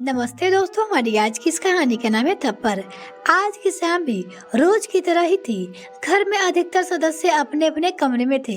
नमस्ते दोस्तों, हमारी आज की इस कहानी का नाम है थप्पड़। आज की शाम भी रोज की तरह ही थी। घर में अधिकतर सदस्य अपने अपने कमरे में थे।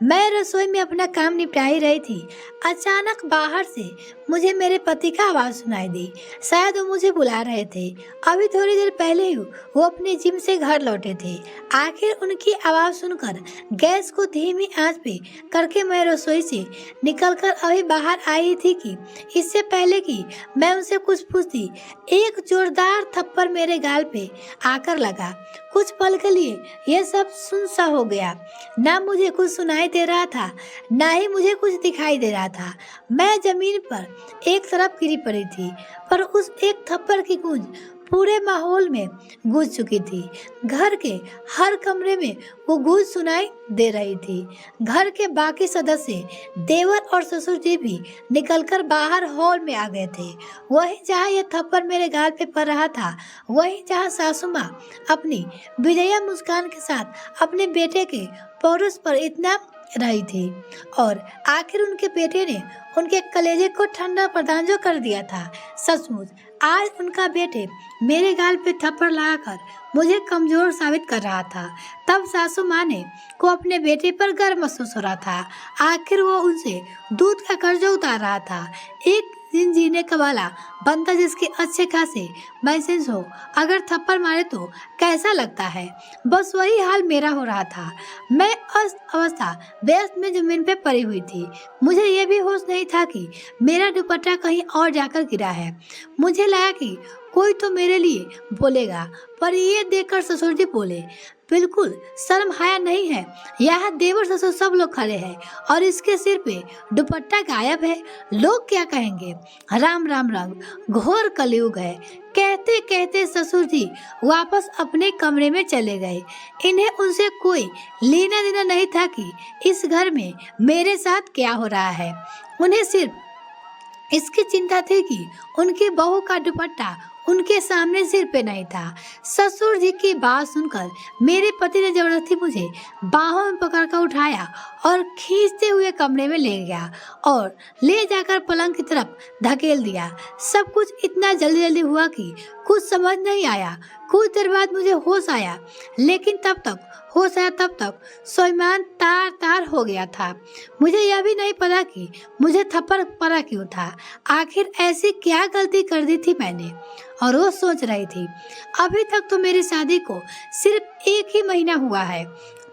मैं रसोई में अपना काम निपटा ही रही थी। अचानक बाहर से मुझे मेरे पति का आवाज सुनाई दी। शायद वो मुझे बुला रहे थे। अभी थोड़ी देर पहले ही वो अपने जिम से घर लौटे थे। आखिर उनकी आवाज सुनकर गैस को धीमी आंच पे करके मैं रसोई से निकलकर अभी बाहर आई थी कि इससे पहले कि मैं उनसे कुछ पूछती, एक जोरदार थप्पड़ मेरे गाल पे आकर लगा। कुछ पल के लिए यह सब सुनसा हो गया। ना मुझे कुछ सुनाई दे रहा था, ना ही मुझे कुछ दिखाई दे रहा था। मैं जमीन पर एक तरफ गिरी पड़ी थी, पर उस एक थप्पड़ की गूंज पूरे माहौल में गूंज चुकी थी। घर के हर कमरे में वो गूंज सुनाई दे रही थी। घर के बाकी सदस्य, देवर और ससुर जी भी निकलकर बाहर हॉल में आ गए थे। वहीं जहाँ ये थप्पड़ मेरे गाल पे पड़ रहा था, वहीं जहाँ सासू माँ अपनी विजया मुस्कान के साथ अपने बेटे के पौरुष पर इतना रही थी, और आखिर उनके बेटे ने उनके कलेजे को ठंडा प्रदान जो कर दिया था। सचमुच आज उनका बेटे मेरे गाल पे थप्पड़ लगाकर मुझे कमजोर साबित कर रहा था। तब सासू माँ ने को अपने बेटे पर गर्व महसूस हो रहा था। आखिर वो उनसे दूध का कर्ज उतार रहा था। एक दिन जीने का वाला बनता जिसके अच्छे खासे मैसेज हो, अगर थप्पड़ मारे तो कैसा लगता है। बस वही हाल मेरा हो रहा था। मैं अस्त अवस्था व्यस्त में जमीन पे पड़ी हुई थी। मुझे ये भी होश नहीं था कि मेरा दुपट्टा कहीं और जाकर गिरा है। मुझे लगा कि कोई तो मेरे लिए बोलेगा, पर ये देखकर ससुर जी बोले, बिल्कुल शर्म हाया नहीं है। यहाँ देवर ससुर सब लोग खड़े हैं और इसके सिर पे दुपट्टा गायब है। लोग क्या कहेंगे। राम राम रंग घोर कलयुग है। कहते कहते ससुर जी वापस अपने कमरे में चले गए। इन्हें उनसे कोई लेना देना नहीं था कि इस घर में मेरे साथ क्या हो रहा है। उन्हें सिर्फ इसकी चिंता थी कि उनकी बहू का दुपट्टा उनके सामने सिर पे नहीं था। ससुर जी की बात सुनकर मेरे पति ने जबरदस्ती मुझे बाहों में पकड़कर उठाया और खींचते हुए कमरे में ले गया और ले जाकर पलंग की तरफ धकेल दिया। सब कुछ इतना जल्दी जल्दी हुआ कि कुछ समझ नहीं आया। कुछ देर बाद मुझे होश आया, लेकिन तब तक सोईमान तार तार हो गया था। मुझे यह भी नहीं पता कि मुझे थप्पड़ पड़ा क्यों था। आखिर ऐसी क्या गलती कर दी थी मैंने। और वो सोच रही थी, अभी तक तो मेरी शादी को सिर्फ 1 ही महीना हुआ है,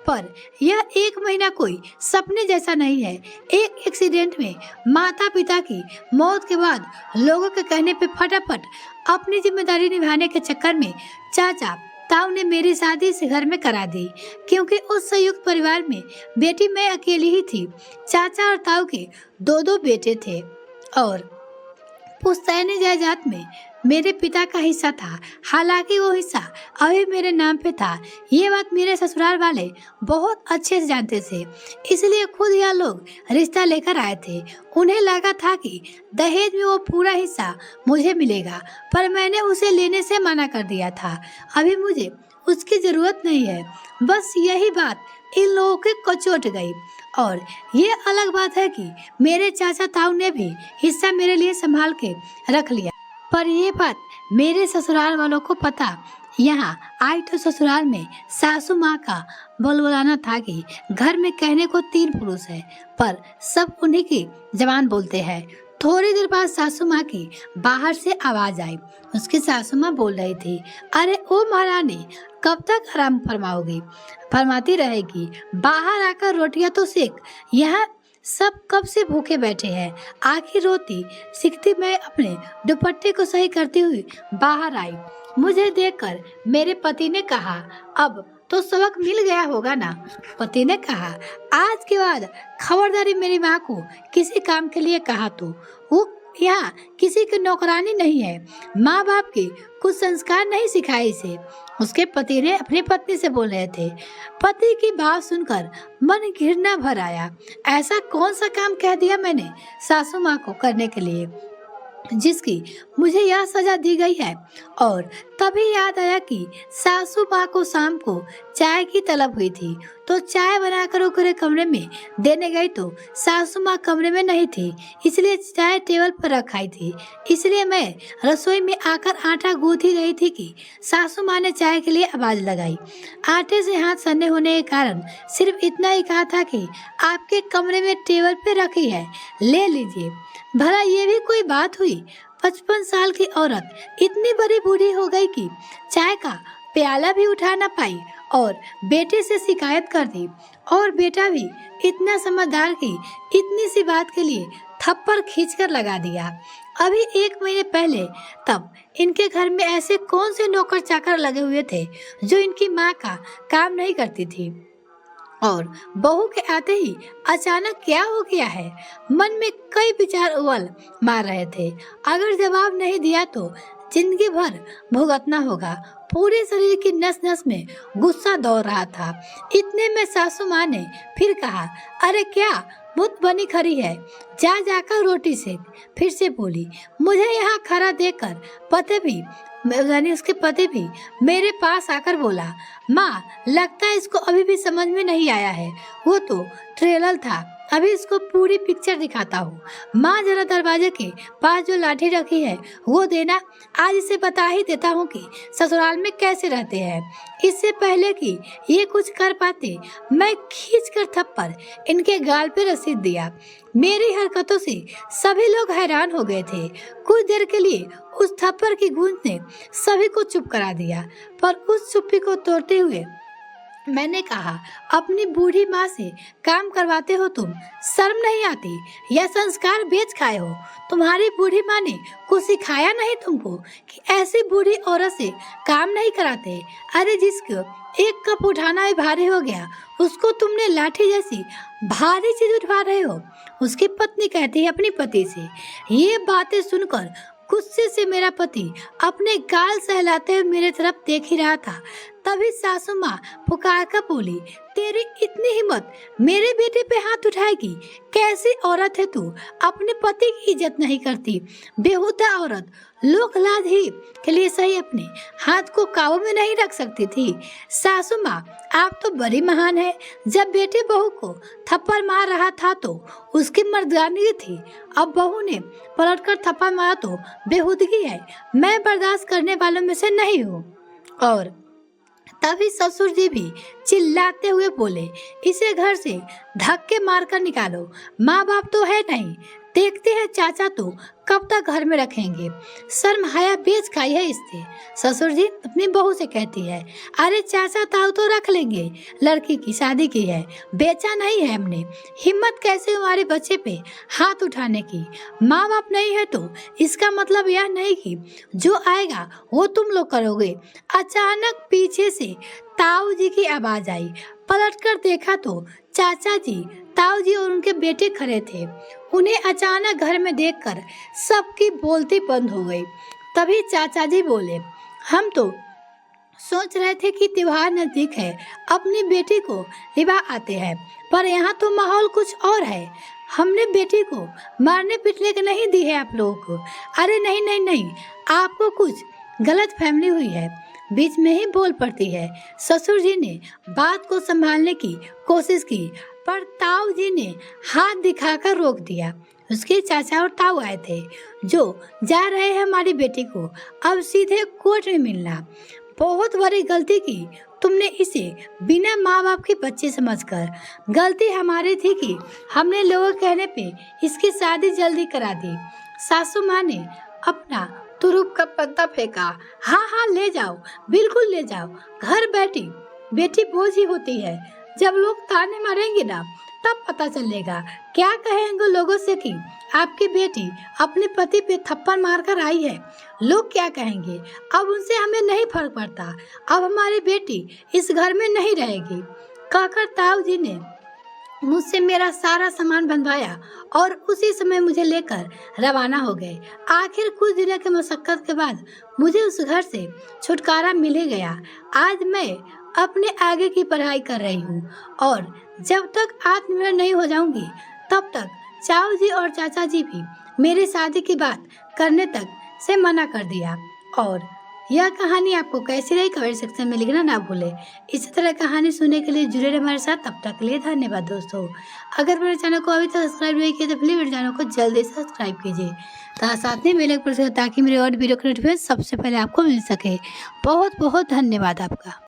पर यह 1 महीना कोई सपने जैसा नहीं है। एक एक्सीडेंट में माता पिता की मौत के बाद लोगों के कहने पे फटाफट अपनी जिम्मेदारी निभाने के चक्कर में चाचा ताऊ ने मेरी शादी इस घर में करा दी, क्योंकि उस संयुक्त परिवार में बेटी मैं अकेली ही थी। चाचा और ताऊ के 2 बेटे थे और पुश्तैनी जायदाद में मेरे पिता का हिस्सा था। हालांकि वो हिस्सा अभी मेरे नाम पे था। ये बात मेरे ससुराल वाले बहुत अच्छे से जानते थे, इसलिए खुद यह लोग रिश्ता लेकर आए थे। उन्हें लगा था कि दहेज में वो पूरा हिस्सा मुझे मिलेगा, पर मैंने उसे लेने से मना कर दिया था। अभी मुझे उसकी जरूरत नहीं है। बस यही बात इन लोगों के को चोट गई। और ये अलग बात है कि मेरे चाचा ताऊ ने भी हिस्सा मेरे लिए संभाल के रख लिया, पर ये बात मेरे ससुराल वालों को पता। यहाँ आई तो ससुराल में सासू माँ का बोलबोलाना था कि घर में कहने को 3 पुरुष है, पर सब उन्हीं की जबान बोलते हैं। थोड़ी देर बाद सासू माँ की बाहर से आवाज आई। उसकी सासू माँ बोल रही थी, अरे ओ महारानी, कब तक आराम फरमाओगी? फरमाती रहेगी। बाहर आकर रोटियां तो सेक। यहाँ सब कब से भूखे बैठे हैं। आखिर रोती सीखती मैं अपने दुपट्टे को सही करती हुई बाहर आई। मुझे देखकर मेरे पति ने कहा, अब तो सबक मिल गया होगा ना? पति ने कहा, आज के बाद खबरदारी मेरी माँ को किसी काम के लिए कहा तो वो यहाँ किसी की नौकरानी नहीं है। माँ बाप के कुछ संस्कार नहीं सिखाए इसे। उसके पति ने अपनी पत्नी से बोल रहे थे। पति की बात सुनकर मन घृणा भर आया। ऐसा कौन सा काम कह दिया मैंने सासू माँ को करने के लिए? जिसकी मुझे यह सजा दी गई है। और तभी याद आया कि सासू माँ को शाम को चाय की तलब हुई थी, तो चाय बनाकर ओकरे कमरे में देने गई तो सासू माँ कमरे में नहीं थी, इसलिए चाय टेबल पर रखाई थी। इसलिए मैं रसोई में आकर आटा गूंथ ही रही थी कि सासू माँ ने चाय के लिए आवाज लगाई। आटे से हाथ सन्ने होने के कारण सिर्फ इतना ही कहा था कि आपके कमरे में टेबल पे रखी है, ले लीजिए। भला ये भी कोई बात हुई? 55 साल की औरत इतनी बड़ी बूढ़ी हो गई कि चाय का प्याला भी उठा ना पाई और बेटे से शिकायत कर दी। और बेटा भी इतना समझदार कि इतनी सी बात के लिए थप्पड़ खींचकर लगा दिया। अभी 1 महीने पहले तब इनके घर में ऐसे कौन से नौकर चाकर लगे हुए थे जो इनकी माँ का काम नहीं करती थी। और बहू के आते ही अचानक क्या हो गया है? मन में कई विचार उबल मार रहे थे। अगर जवाब नहीं दिया तो जिंदगी भर भुगतना होगा। पूरे शरीर की नस नस में गुस्सा दौड़ रहा था। इतने में सासू माँ ने फिर कहा, अरे क्या मुत बनी खड़ी है, जा जाकर रोटी सेक। फिर से बोली, मुझे यहाँ खड़ा देखकर पति भी यानी उसके पति भी मेरे पास आकर बोला, माँ लगता है इसको अभी भी समझ में नहीं आया है, वो तो ट्रेलर था, अभी इसको पूरी पिक्चर दिखाता हूँ। माँ जरा दरवाजे के पास जो लाठी रखी है वो देना, आज इसे बता ही देता हूँ कि ससुराल में कैसे रहते हैं। इससे पहले कि ये कुछ कर पाते मैं खींचकर थप्पड़ इनके गाल पे रसीद दिया। मेरी हरकतों से सभी लोग हैरान हो गए थे। कुछ देर के लिए उस थप्पड़ की गूंज ने सभी को चुप करा दिया, पर उस चुप्पी को तोड़ते हुए मैंने कहा, अपनी बूढ़ी माँ से काम करवाते हो तुम, शर्म नहीं आती? यह संस्कार बेच खाए हो? तुम्हारी बूढ़ी माँ ने कुछ सिखाया नहीं तुमको कि ऐसी बूढ़ी औरत से काम नहीं कराते? अरे जिसको 1 कप उठाना भी भारी हो गया, उसको तुमने लाठी जैसी भारी चीज उठवा रहे हो। उसकी पत्नी कहती है अपनी पति से। ये बातें सुनकर गुस्से से मेरा पति अपने गाल सहलाते हुए मेरे तरफ देख ही रहा था। तभी सासू माँ पुकार कर बोली, तेरी इतनी हिम्मत मेरे बेटे पे हाथ उठाएगी? कैसी औरत है तू, अपने पति की इज्जत नहीं करती, बेहुदा औरत। लोक लाज ही के लिए सही अपने हाथ को काबू में नहीं रख सकती थी। सासू माँ आप तो बड़ी महान है। जब बेटे बहू को थप्पड़ मार रहा था तो उसकी मर्दानगी थी, अब बहू ने पलटकर थप्पड़ मारा तो बेहुदगी है। मैं बर्दाश्त करने वालों में से नहीं हूँ। और तभी ससुर जी भी चिल्लाते हुए बोले, इसे घर से धक्के मारकर निकालो, माँ बाप तो है नहीं, देखते हैं चाचा तो कब तक घर में रखेंगे। शर्म हया बेच खाई है इससे। ससुर जी अपनी बहू से कहती है, अरे चाचा ताऊ तो रख लेंगे, लड़की की शादी की है, बेचा नहीं है हमने। हिम्मत कैसे हमारे बच्चे पे हाथ उठाने की? माँ बाप नहीं है तो इसका मतलब यह नहीं कि जो आएगा वो तुम लोग करोगे। अचानक पीछे से ताऊ जी की आवाज आई। पलटकर देखा तो चाचा जी, ताऊ जी और उनके बेटे खड़े थे। उन्हें अचानक घर में देखकर सबकी बोलती बंद हो गई। तभी चाचा जी बोले, हम तो सोच रहे थे कि त्योहार नजदीक है, अपनी बेटी को लिवा आते हैं, पर यहाँ तो माहौल कुछ और है। हमने बेटी को मारने पीटने के नहीं दी है आप लोगों को। अरे नहीं नहीं नहीं, आपको कुछ गलत फहमी हुई है। बीच में ही बोल पड़ती है। ससुर जी ने बात को संभालने की कोशिश की, पर ताऊ जी ने हाथ दिखाकर रोक दिया। उसके चाचा और ताऊ आए थे, जो जा रहे हैं हमारी बेटी को अब सीधे कोर्ट में मिलना। बहुत बड़ी गलती की तुमने इसे बिना माँ बाप के बच्चे समझकर। गलती हमारी थी कि हमने लोगों के कहने पे इसकी शादी जल्दी करा दी। सासू माँ ने अपना तुरुप का पत्ता फेंका। हाँ हाँ ले जाओ, बिल्कुल ले जाओ। घर बैठी बेटी बोझ ही होती है। जब लोग ताने मारेंगे ना तब पता चलेगा। क्या कहेंगे लोगों से कि आपकी बेटी अपने पति पे थप्पड़ मारकर आई है। लोग क्या कहेंगे? अब उनसे हमें नहीं फर्क पड़ता। अब हमारी बेटी इस घर में नहीं रहेगी। कहकर ताऊ जी ने मुझसे मेरा सारा सामान बंधवाया और उसी समय मुझे लेकर रवाना हो गए। आखिर कुछ दिनों की मशक्कत के बाद मुझे उस घर से छुटकारा मिल ही गया। आज मैं अपने आगे की पढ़ाई कर रही हूँ और जब तक आत्मनिर्भर नहीं हो जाऊंगी तब तक चाऊ जी और चाचा जी भी मेरी शादी की बात करने तक से मना कर दिया। और यह कहानी आपको कैसी रही कमेंट सेक्शन में लिखना ना भूले। इसी तरह कहानी सुनने के लिए जुड़े रहे हमारे साथ। तब तक के लिए धन्यवाद दोस्तों। अगर मेरे चैनल को अभी तक सब्सक्राइब नहीं किया तो प्लीज मेरे चैनल को जल्दी से सब्सक्राइब कीजिए साथ में बेल आइकन प्रेस करें ताकि मेरे और वीडियो के नोटिफिकेशन सबसे पहले आपको मिल सके। बहुत बहुत धन्यवाद आपका।